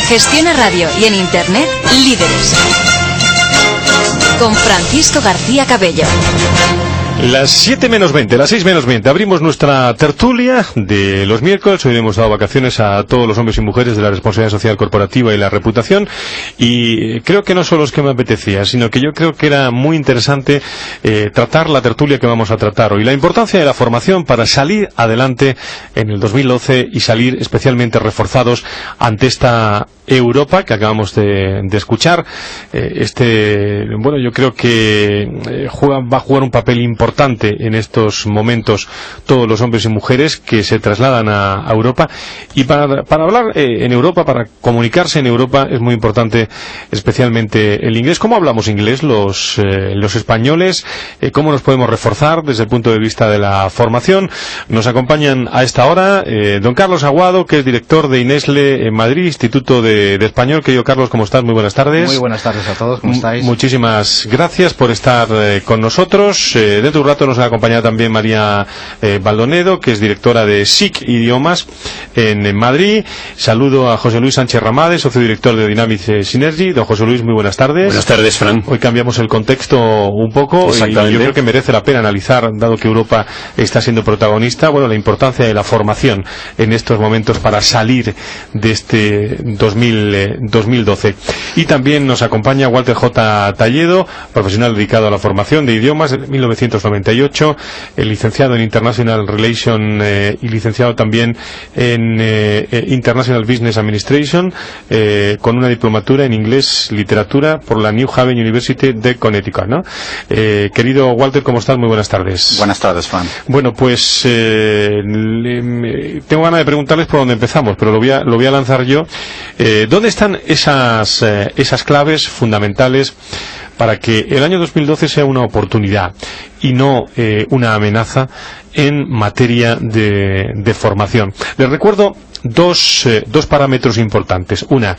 Gestiona Radio y en Internet, líderes. Con Francisco García Cabello. Las 7 menos 20, las 6 menos 20, abrimos nuestra tertulia de los miércoles. Hoy hemos dado vacaciones a todos los hombres y mujeres de la responsabilidad social corporativa y la reputación, y creo que no solo es que me apetecía, sino que yo creo que era muy interesante tratar la tertulia que vamos a tratar hoy, la importancia de la formación para salir adelante en el 2012 y salir especialmente reforzados ante esta Europa que acabamos de escuchar. Bueno, yo creo que va a jugar un papel importante en estos momentos todos los hombres y mujeres que se trasladan a Europa, y para hablar en Europa, para comunicarse en Europa, es muy importante especialmente el inglés. ¿Cómo hablamos inglés los españoles? ¿Cómo nos podemos reforzar desde el punto de vista de la formación? Nos acompañan a esta hora don Carlos Aguado, que es director de INESLE en Madrid, Instituto de Español. Querido Carlos, ¿cómo estás? Muy buenas tardes. Muy buenas tardes a todos, ¿cómo estáis? Muchísimas gracias por estar con nosotros. Dentro de un rato nos acompaña también María Baldonedo, que es directora de SIC Idiomas en Madrid. Saludo a José Luis Sánchez Ramade, socio director de Dynamics Synergy. Don José Luis, muy buenas tardes. Buenas tardes, Fran. Hoy cambiamos el contexto un poco, y yo creo que merece la pena analizar, dado que Europa está siendo protagonista, bueno, la importancia de la formación en estos momentos para salir de este 2012. Y también nos acompaña Walter J. Talledo, profesional dedicado a la formación de idiomas de 1998, licenciado en International Relations y licenciado también en International Business Administration, con una diplomatura en inglés literatura por la New Haven University de Connecticut, ¿no? Querido Walter, ¿cómo estás? Muy buenas tardes. Buenas tardes, Juan. Bueno, pues tengo ganas de preguntarles por dónde empezamos, pero lo voy a lanzar yo. ¿Dónde están esas claves fundamentales para que el año 2012 sea una oportunidad y no una amenaza en materia de formación? Les recuerdo dos parámetros importantes. Una,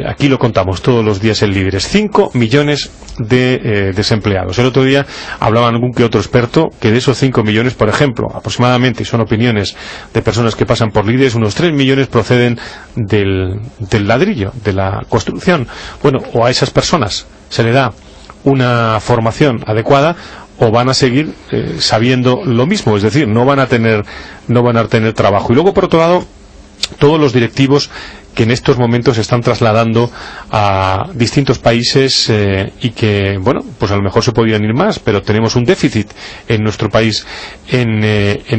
aquí lo contamos todos los días en Líderes, 5 millones de desempleados. El otro día hablaban algún que otro experto que de esos 5 millones, por ejemplo, aproximadamente, son opiniones de personas que pasan por Líderes, unos 3 millones proceden del ladrillo, de la construcción. Bueno, o a esas personas se le da una formación adecuada, o van a seguir sabiendo lo mismo, es decir, no van a tener trabajo. Y luego, por otro lado, todos los directivos que en estos momentos se están trasladando a distintos países y que, bueno, pues a lo mejor se podrían ir más, pero tenemos un déficit en nuestro país en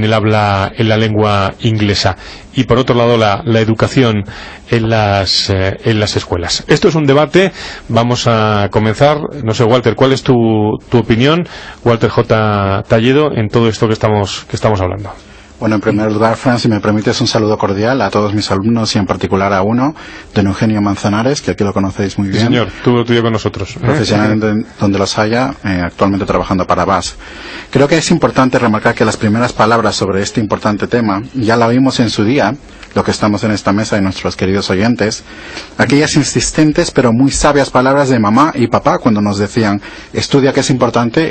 la lengua inglesa. Y por otro lado, la educación en las escuelas. Esto es un debate. Vamos a comenzar. No sé, Walter, ¿cuál es tu opinión, Walter J. Talledo, en todo esto que estamos hablando? Bueno, en primer lugar, Fran, si me permites, un saludo cordial a todos mis alumnos y en particular a uno, don Eugenio Manzanares, que aquí lo conocéis muy bien. Sí, señor, tuvo tuyo con nosotros. Profesional donde los haya, actualmente trabajando para BAS. Creo que es importante remarcar que las primeras palabras sobre este importante tema ya la vimos en su día, lo que estamos en esta mesa y nuestros queridos oyentes, aquellas insistentes pero muy sabias palabras de mamá y papá cuando nos decían, estudia que es importante,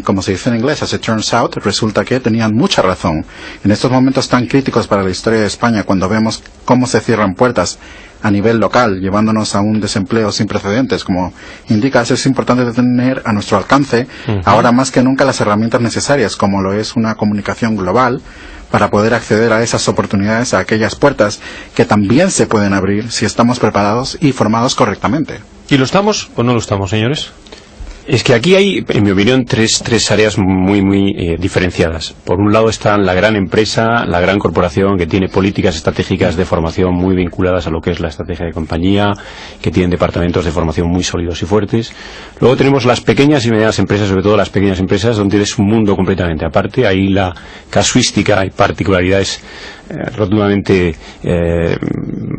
como se dice en inglés, as it turns out, resulta que tenían mucha razón. En estos momentos tan críticos para la historia de España, cuando vemos cómo se cierran puertas a nivel local, llevándonos a un desempleo sin precedentes, como indicas, es importante tener a nuestro alcance, ahora más que nunca, las herramientas necesarias, como lo es una comunicación global, para poder acceder a esas oportunidades, a aquellas puertas que también se pueden abrir si estamos preparados y formados correctamente. ¿Y lo estamos o no lo estamos, señores? Es que aquí hay, en mi opinión, tres áreas muy diferenciadas. Por un lado está la gran empresa, la gran corporación que tiene políticas estratégicas de formación muy vinculadas a lo que es la estrategia de compañía, que tienen departamentos de formación muy sólidos y fuertes. Luego tenemos las pequeñas y medianas empresas, sobre todo las pequeñas empresas, donde es un mundo completamente aparte. Ahí la casuística y particularidades rotundamente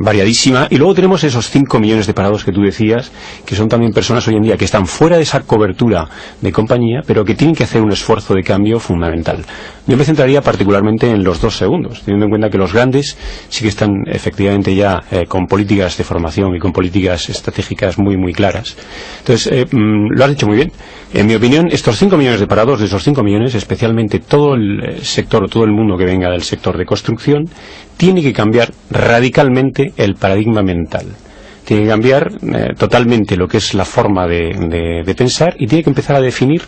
variadísima. Y luego tenemos esos 5 millones de parados que tú decías, que son también personas hoy en día que están fuera de esa cobertura cobertura de compañía, pero que tienen que hacer un esfuerzo de cambio fundamental. Yo me centraría particularmente en los dos segundos, teniendo en cuenta que los grandes sí que están efectivamente ya con políticas de formación y con políticas estratégicas muy, muy claras. Entonces, lo has dicho muy bien. En mi opinión, estos 5 millones de parados, de esos 5 millones, especialmente todo el sector, todo el mundo que venga del sector de construcción, tiene que cambiar radicalmente el paradigma mental. Tiene que cambiar totalmente lo que es la forma de pensar, y tiene que empezar a definir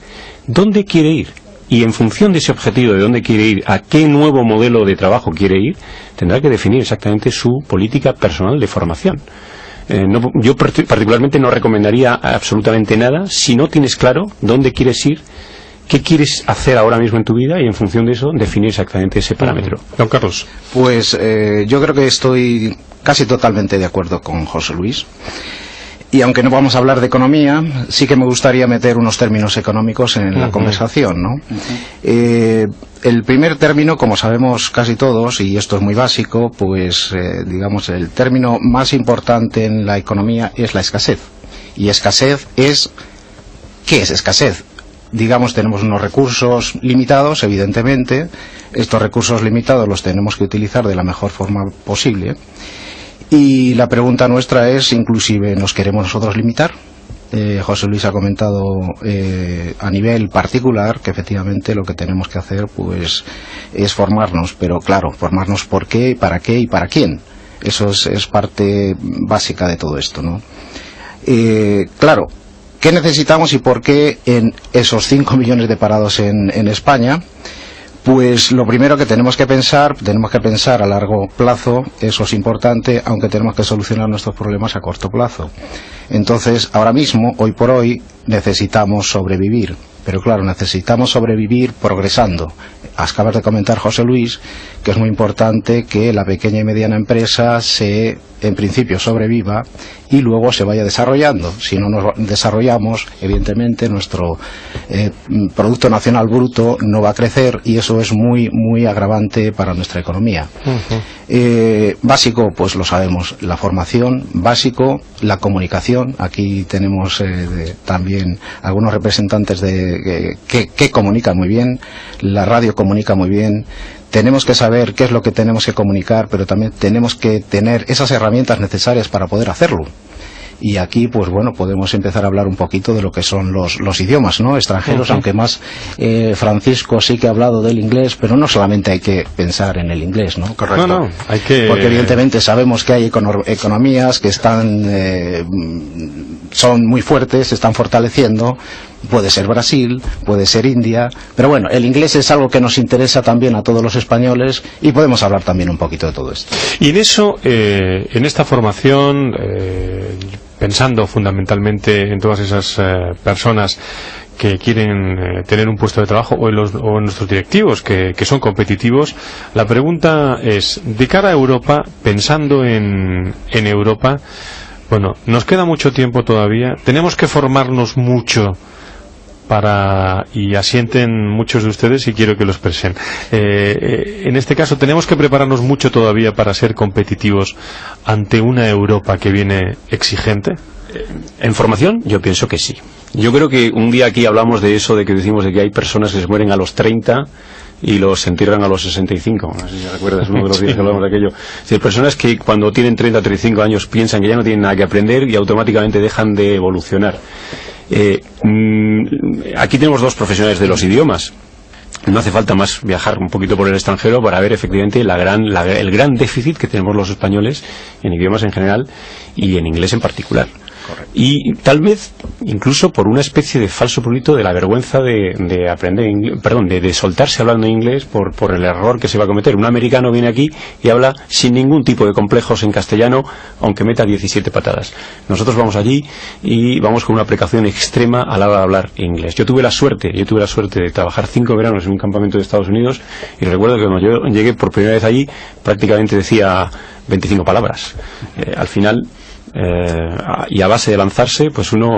dónde quiere ir. Y en función de ese objetivo, de dónde quiere ir, a qué nuevo modelo de trabajo quiere ir, tendrá que definir exactamente su política personal de formación. Yo particularmente no recomendaría absolutamente nada si no tienes claro dónde quieres ir, qué quieres hacer ahora mismo en tu vida, y en función de eso definir exactamente ese parámetro. Don Carlos. Pues yo creo que estoy casi totalmente de acuerdo con José Luis. Y aunque no vamos a hablar de economía, sí que me gustaría meter unos términos económicos en la conversación, ¿no? El primer término, como sabemos casi todos, y esto es muy básico, pues digamos el término más importante en la economía es la escasez. Y escasez es... ¿qué es escasez? Digamos, tenemos unos recursos limitados, evidentemente. Estos recursos limitados los tenemos que utilizar de la mejor forma posible. Y la pregunta nuestra es, inclusive, ¿nos queremos nosotros limitar? José Luis ha comentado a nivel particular que efectivamente lo que tenemos que hacer pues es formarnos, pero claro, formarnos por qué, para qué y para quién. Eso es parte básica de todo esto, ¿no? Claro, ¿qué necesitamos y por qué en esos 5 millones de parados en España? Pues lo primero que tenemos que pensar a largo plazo, eso es importante, aunque tenemos que solucionar nuestros problemas a corto plazo. Entonces, ahora mismo, hoy por hoy, necesitamos sobrevivir. Pero claro, necesitamos sobrevivir progresando. Acabas de comentar, José Luis, que es muy importante que la pequeña y mediana empresa en principio sobreviva y luego se vaya desarrollando. Si no nos desarrollamos, evidentemente nuestro Producto Nacional Bruto no va a crecer, y eso es muy, muy agravante para nuestra economía. Básico, pues lo sabemos, la formación, básico, la comunicación. Aquí tenemos también algunos representantes que comunican muy bien, la radio comunica muy bien. Tenemos que saber qué es lo que tenemos que comunicar, pero también tenemos que tener esas herramientas necesarias para poder hacerlo. Y aquí, pues bueno, podemos empezar a hablar un poquito de lo que son los idiomas, ¿no? Extranjeros, aunque más Francisco sí que ha hablado del inglés, pero no solamente hay que pensar en el inglés, ¿no? Correcto. No, hay que... Porque evidentemente sabemos que hay economías que son muy fuertes, se están fortaleciendo. Puede ser Brasil, puede ser India, pero bueno, el inglés es algo que nos interesa también a todos los españoles, y podemos hablar también un poquito de todo esto. Y en eso, en esta formación, pensando fundamentalmente en todas esas personas que quieren tener un puesto de trabajo, o en nuestros directivos que son competitivos, la pregunta es, de cara a Europa, pensando en Europa, bueno, nos queda mucho tiempo todavía, tenemos que formarnos mucho y asienten muchos de ustedes, y quiero que lo expresen. En este caso, ¿tenemos que prepararnos mucho todavía para ser competitivos ante una Europa que viene exigente? En formación, yo pienso que sí. Yo creo que un día aquí hablamos de eso, de que decimos de que hay personas que se mueren a los 30 y los entierran a los 65. No sé si recuerdas uno de los días que hablamos de aquello. Es decir, personas que cuando tienen 30 o 35 años piensan que ya no tienen nada que aprender y automáticamente dejan de evolucionar. Aquí tenemos dos profesionales de los idiomas. No hace falta más viajar un poquito por el extranjero para ver efectivamente el gran déficit que tenemos los españoles en idiomas en general y en inglés en particular. Correcto. Y tal vez incluso por una especie de falso prurito de la vergüenza de aprender inglés, de soltarse hablando inglés por el error que se va a cometer. Un americano viene aquí y habla sin ningún tipo de complejos en castellano, aunque meta 17 patadas. Nosotros vamos allí y vamos con una precaución extrema a la hora de hablar inglés. Yo tuve la suerte de trabajar 5 veranos en un campamento de Estados Unidos, y recuerdo que cuando yo llegué por primera vez allí prácticamente decía 25 palabras. Al final, y a base de lanzarse, pues uno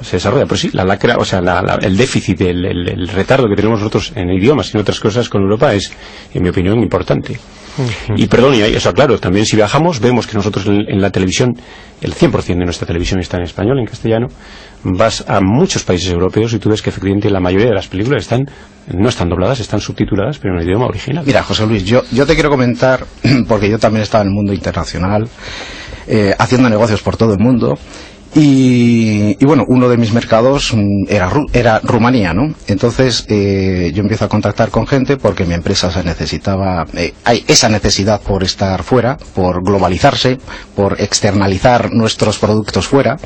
se desarrolla. Pero sí, la lacra, o sea, el déficit, el retardo que tenemos nosotros en idiomas y en otras cosas con Europa es, en mi opinión, importante. Y perdón, y eso claro, también si viajamos vemos que nosotros en la televisión, el 100% de nuestra televisión está en español, en castellano. Vas a muchos países europeos y tú ves que efectivamente la mayoría de las películas no están dobladas, están subtituladas, pero en el idioma original. Mira, José Luis, yo te quiero comentar, porque yo también he estado en el mundo internacional, haciendo negocios por todo el mundo. Y bueno, uno de mis mercados era Rumanía, ¿no? Entonces yo empiezo a contactar con gente porque mi empresa hay esa necesidad por estar fuera, por globalizarse, por externalizar nuestros productos fuera.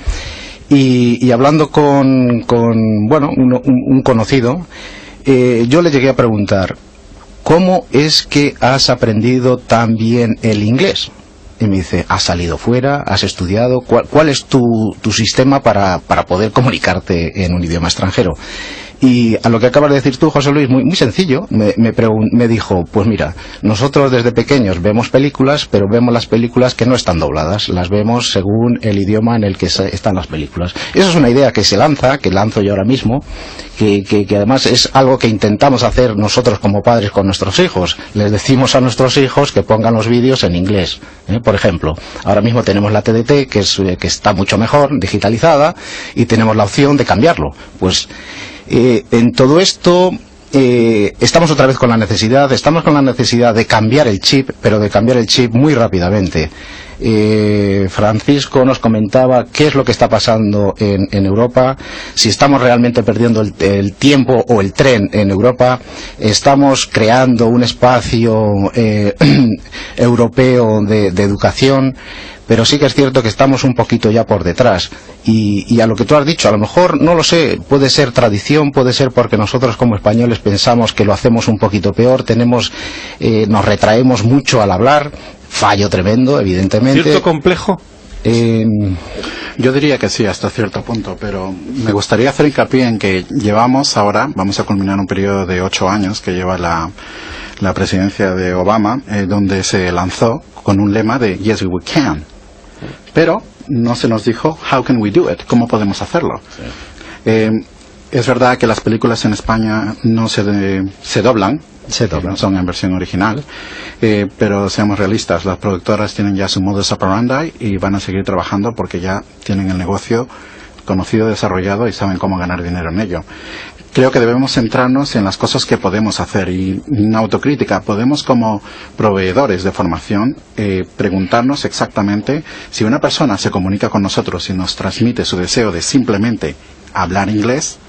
Y hablando con un conocido, yo le llegué a preguntar, ¿cómo es que has aprendido tan bien el inglés? Y me dice, ¿has salido fuera? ¿Has estudiado? ¿Cuál es tu sistema para poder comunicarte en un idioma extranjero? Y a lo que acabas de decir tú, José Luis, muy sencillo, me dijo, pues mira, nosotros desde pequeños vemos películas, pero vemos las películas que no están dobladas, las vemos según el idioma en el que están las películas. Esa es una idea que lanzo yo ahora mismo, que además es algo que intentamos hacer nosotros como padres con nuestros hijos. Les decimos a nuestros hijos que pongan los vídeos en inglés. Por ejemplo, ahora mismo tenemos la TDT, que está mucho mejor, digitalizada, y tenemos la opción de cambiarlo. Pues en todo esto estamos otra vez con la necesidad de cambiar el chip, pero de cambiar el chip muy rápidamente. Francisco nos comentaba qué es lo que está pasando en Europa, si estamos realmente perdiendo el tiempo o el tren en Europa, estamos creando un espacio europeo de educación. Pero sí que es cierto que estamos un poquito ya por detrás. Y a lo que tú has dicho, a lo mejor, no lo sé, puede ser tradición, puede ser porque nosotros como españoles pensamos que lo hacemos un poquito peor, nos retraemos mucho al hablar, fallo tremendo, evidentemente. ¿Cierto complejo? Yo diría que sí, hasta cierto punto, pero me gustaría hacer hincapié en que vamos a culminar un periodo de 8 años que lleva la presidencia de Obama, donde se lanzó con un lema de Yes, we can. Pero no se nos dijo How can we do it? ¿Cómo podemos hacerlo? Sí. Es verdad que las películas en España no se doblan, son en versión original, pero seamos realistas, las productoras tienen ya su modus operandi y van a seguir trabajando porque ya tienen el negocio conocido, desarrollado y saben cómo ganar dinero en ello. Creo que debemos centrarnos en las cosas que podemos hacer y en autocrítica. Podemos, como proveedores de formación, preguntarnos exactamente si una persona se comunica con nosotros y nos transmite su deseo de simplemente hablar inglés,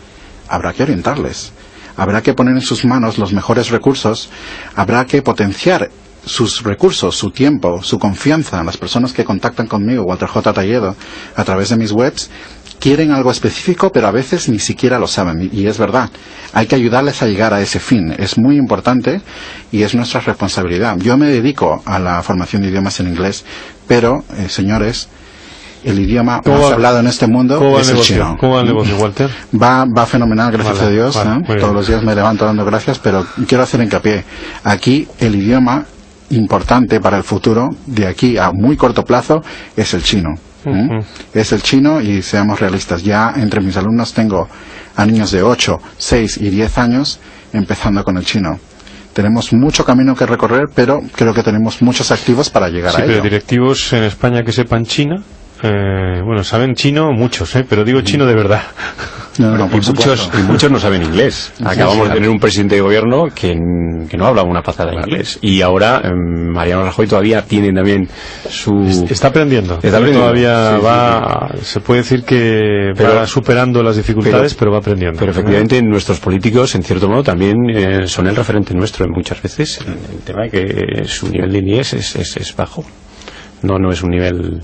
habrá que orientarles. Habrá que poner en sus manos los mejores recursos, habrá que potenciar sus recursos, su tiempo, su confianza. Las personas que contactan conmigo, Walter J. Talledo, a través de mis webs, quieren algo específico, pero a veces ni siquiera lo saben. Y es verdad, hay que ayudarles a llegar a ese fin. Es muy importante y es nuestra responsabilidad. Yo me dedico a la formación de idiomas en inglés, pero, señores, el idioma más hablado en este mundo es el chino. ¿Cómo va el negocio, Walter? Va fenomenal, gracias a Dios. Todos los días me levanto dando gracias, pero quiero hacer hincapié. Aquí el idioma importante para el futuro, de aquí a muy corto plazo, es el chino. Es el chino y seamos realistas. Ya entre mis alumnos tengo a niños de 8, 6 y 10 años empezando con el chino. Tenemos mucho camino que recorrer, pero creo que tenemos muchos activos para llegar a ello. Sí, pero directivos en España que sepan chino, saben chino muchos, pero digo chino de verdad. No, y muchos no saben inglés. Acabamos de tener un presidente de gobierno que no habla una pasada de inglés. Y ahora Mariano Rajoy todavía tiene también su... Está aprendiendo. Todavía se puede decir que va superando las dificultades, pero va aprendiendo. Pero efectivamente nuestros políticos, en cierto modo, también son el referente nuestro muchas veces. El tema de que su nivel de inglés es bajo. No es un nivel...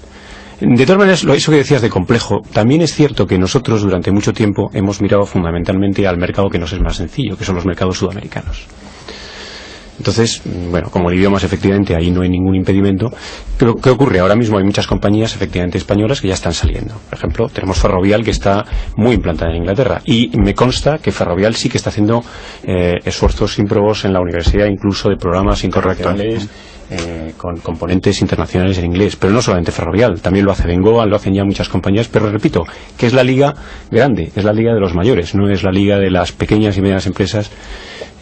De todas maneras, eso que decías de complejo, también es cierto que nosotros durante mucho tiempo hemos mirado fundamentalmente al mercado que nos es más sencillo, que son los mercados sudamericanos. Entonces, como el idioma efectivamente ahí no hay ningún impedimento, pero ¿qué ocurre? Ahora mismo hay muchas compañías efectivamente españolas que ya están saliendo. Por ejemplo, tenemos Ferrovial, que está muy implantada en Inglaterra, y me consta que Ferrovial sí que está haciendo esfuerzos ímprobos en la universidad, incluso de programas internacionales con componentes internacionales en inglés, pero no solamente Ferrovial, también lo hace Bengoa, lo hacen ya muchas compañías, pero repito, que es la liga grande, es la liga de los mayores, no es la liga de las pequeñas y medianas empresas,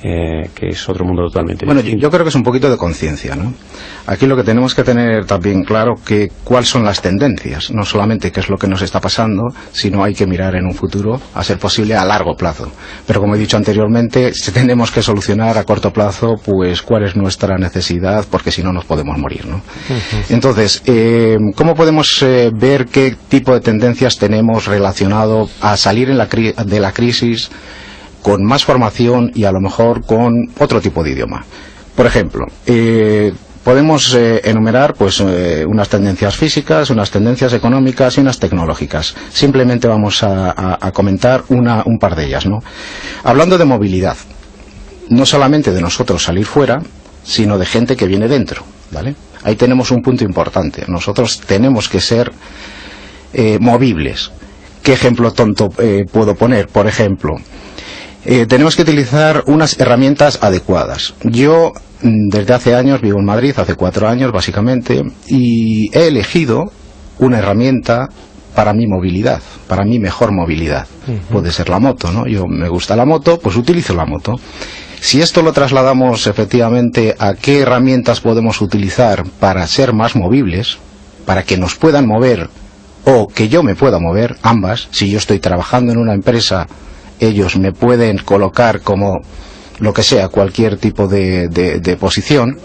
que es otro mundo totalmente bueno, distinto. yo creo que es un poquito de conciencia, ¿no? Aquí lo que tenemos que tener también claro que cuáles son las tendencias, no solamente qué es lo que nos está pasando, sino hay que mirar en un futuro, a ser posible, a largo plazo. Pero como he dicho anteriormente, si tenemos que solucionar a corto plazo, pues cuál es nuestra necesidad, porque si no nos podemos morir, ¿no? Entonces, ¿cómo podemos ver qué tipo de tendencias tenemos relacionado a salir de la crisis con más formación y a lo mejor con otro tipo de idioma? Por ejemplo, podemos enumerar pues unas tendencias físicas, unas tendencias económicas y unas tecnológicas. Simplemente vamos a comentar un par de ellas, ¿no? Hablando de movilidad, no solamente de nosotros salir fuera, sino de gente que viene dentro, ¿vale? Ahí tenemos un punto importante. Nosotros tenemos que ser movibles. ¿Qué ejemplo tonto puedo poner? Por ejemplo, tenemos que utilizar unas herramientas adecuadas. Yo desde hace años vivo en Madrid, hace 4 años básicamente, y he elegido una herramienta para mi movilidad, para mi mejor movilidad. Puede ser la moto, ¿no? Yo me gusta la moto, pues utilizo la moto. Si esto lo trasladamos efectivamente a qué herramientas podemos utilizar para ser más movibles, para que nos puedan mover o que yo me pueda mover, ambas, si yo estoy trabajando en una empresa, ellos me pueden colocar como lo que sea, cualquier tipo de posición,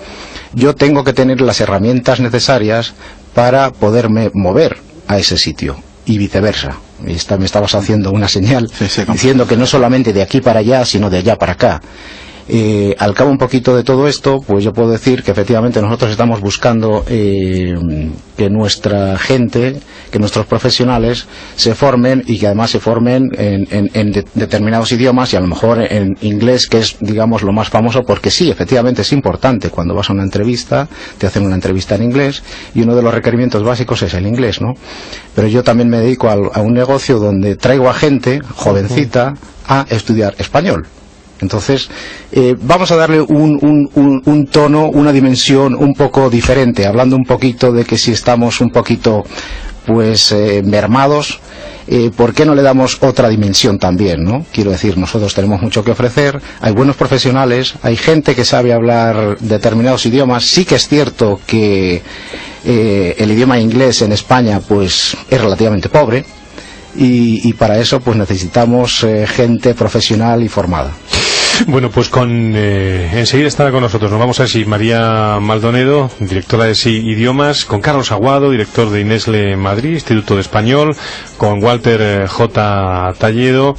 yo tengo que tener las herramientas necesarias para poderme mover a ese sitio y viceversa. Me estabas haciendo una señal diciendo que no solamente de aquí para allá, sino de allá para acá. Al cabo un poquito de todo esto, pues yo puedo decir que efectivamente nosotros estamos buscando que nuestra gente, que nuestros profesionales se formen y que además se formen en determinados idiomas y a lo mejor en inglés, que es, digamos, lo más famoso, porque sí, efectivamente es importante. Cuando vas a una entrevista, te hacen una entrevista en inglés y uno de los requerimientos básicos es el inglés, ¿no? Pero yo también me dedico a un negocio donde traigo a gente jovencita a estudiar español. Entonces, vamos a darle un tono, una dimensión un poco diferente, hablando un poquito de que si estamos un poquito, pues, mermados, ¿por qué no le damos otra dimensión también, no? Quiero decir, nosotros tenemos mucho que ofrecer, hay buenos profesionales, hay gente que sabe hablar determinados idiomas. Sí que es cierto que el idioma inglés en España, pues, es relativamente pobre, y para eso, pues, necesitamos gente profesional y formada. Bueno, pues enseguida estará con nosotros. Nos vamos a decir María Maldonedo, directora de SI Idiomas, con Carlos Aguado, director de Inesle Madrid, Instituto de Español, con Walter J. Talledo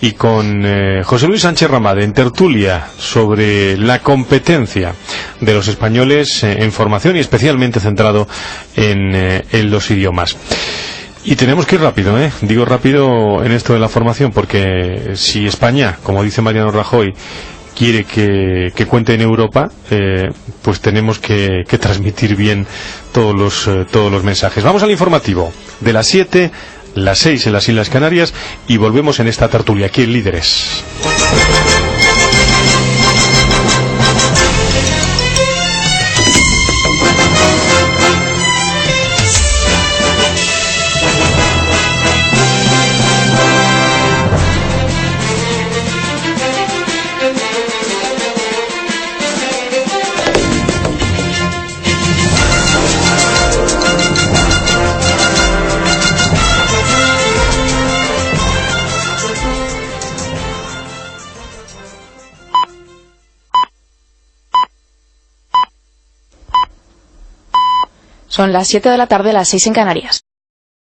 y con José Luis Sánchez Ramade en tertulia sobre la competencia de los españoles en formación y especialmente centrado en los idiomas. Y tenemos que ir rápido, digo rápido en esto de la formación, porque si España, como dice Mariano Rajoy, quiere que cuente en Europa, pues tenemos que transmitir bien todos los mensajes. Vamos al informativo de las 7, las 6 en las Islas Canarias y volvemos en esta tertulia aquí en Líderes. Son las 7 de la tarde, las 6 en Canarias.